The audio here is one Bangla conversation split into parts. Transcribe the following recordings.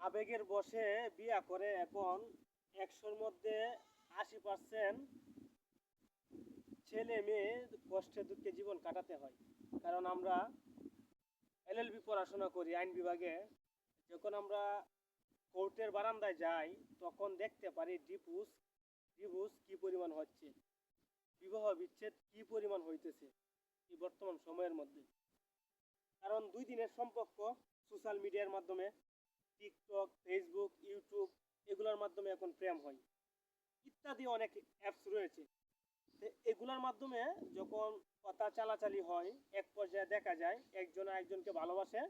আবেগের বশে বিয়া করে এখন 100-র মধ্যে 80% ছেলে মেয়ে কষ্টে দুঃখে জীবন কাটাতে হয়। কারণ আমরা এলএলবি পড়াশোনা করি আইন বিভাগে। যখন আমরা কোর্টের বারান্দায় যাই তখন দেখতে পারি ডিভোর্স কি পরিমাণ হচ্ছে, বিবাহ বিচ্ছেদ কি পরিমাণ হইতেছে এই বর্তমান সময়ের মধ্যে। কারণ 2 দিনের সম্পর্ক সোশ্যাল মিডিয়ার মাধ্যমে, টিকটক, ফেসবুক, ইউটিউব এগুলোর মাধ্যমে এখন প্রেম হয়। ইত্যাদি অনেক অ্যাপস রয়েছে। এগুলোর মাধ্যমে যখন কথা চালাচালি হয়, এক পর্যায়ে দেখা যায় একজন আরেকজনকে ভালোবাসে,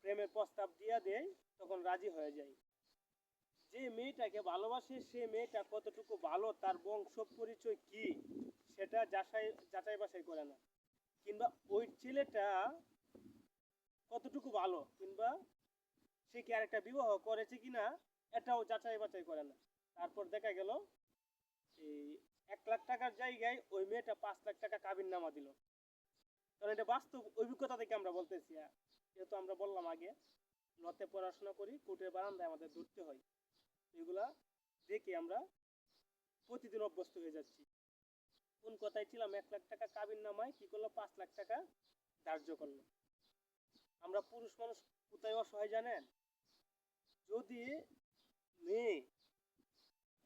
প্রেমের প্রস্তাব দিয়ে দেয়, তখন রাজি হয়ে যায়। যে মেয়েটাকে ভালোবাসে সে মেয়েটা কতটুকু ভালো, তার বংশ পরিচয় কি, সেটা যাচাই বাছাই করে না। কিংবা ওই ছেলেটা কতটুকু ভালো, কিংবা সে কি আরেকটা বিবাহ করেছে কিনা এটাও যাচাই বাছাই করে না। তারপর দেখা গেল এই 1 লাখ টাকার জায়গায় ওই মেয়েটা 5 লাখ টাকা কাবিন নামা দিল। কারণ এটা বাস্তব অভিজ্ঞতা থেকে আমরা বলতেছি। যেহেতু আমরা বললাম আগে লতে পড়াশোনা করি, কোর্টের বারান্দায় আমাদের ধরতে হয়, এগুলা দেখে আমরা প্রতিদিন অভ্যস্ত হয়ে যাচ্ছি। কোন কথায় ছিলাম, 1 লাখ টাকা কাবিন নামায় কি করলো, 5 লাখ টাকা ধার্য করলো। আমরা পুরুষ মানুষ কোথায় অসহায় জানেন? যদি মেয়ে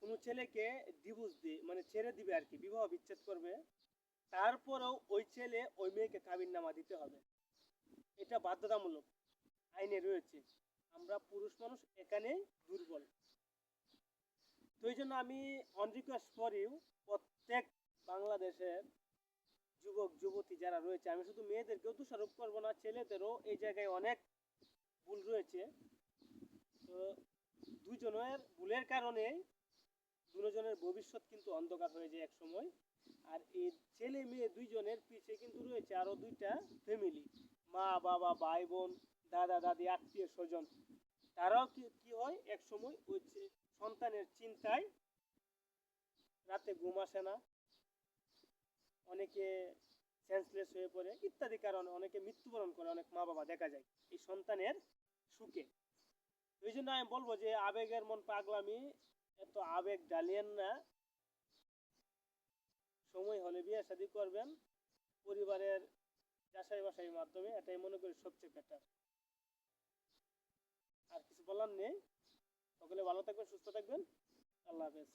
কোনো ছেলেকে ডিভোর্স দিয়ে মানে ছেড়ে দিবে আর কি, বিবাহ বিচ্ছেদ করবে, তারপরেও ওই ছেলে ওই মেয়েকে কাবিন নামা দিতে হবে। এটা বাধ্যতামূলক আইনে রয়েছে। আমরা পুরুষ মানুষ এখানেই দুর্বল। তো এই জন্য আমি অন রিকোয়েস্ট ফর ইউ, প্রত্যেক বাংলাদেশের যুবক যুবতী যারা রয়েছে, আমি শুধু মেয়েদেরকেও দোষারোপ করবো না, ছেলেদেরও এই জায়গায় অনেক ভুল রয়েছে। তো দুজনের ভুলের কারণে দুজনের ভবিষ্যৎ কিন্তু অন্ধকার হয়ে যায় এক সময়। আর এই ছেলে মেয়ে দুইজনের পিছে কিন্তু রয়েছে আরো 2টা ফ্যামিলি, মা বাবা ভাই বোন দাদা দাদি আত্মীয় স্বজন। তারাও কি হয় এক সময় ওই সন্তানের চিন্তায় রাতে ঘুম আসে না, অনেকে সেন্সলেস হয়ে পড়ে, ইত্যাদি কারণে অনেকে মৃত্যুবরণ করে, অনেক মা বাবা দেখা যায় এই সন্তানের সুখে। ওই জন্য আমি বলবো যে আবেগের মন পাগলামি, এত আবেগ ডালিয়েন না। সময় হলে বিয়ে শাদী করবেন পরিবারের যাচাই বাছাইয়ের মাধ্যমে, এটাই মনে করি সবচেয়ে বেটার। আর কিছু বলার নেই। সকলে ভালো থাকবেন, সুস্থ থাকবেন। আল্লাহ হাফেজ।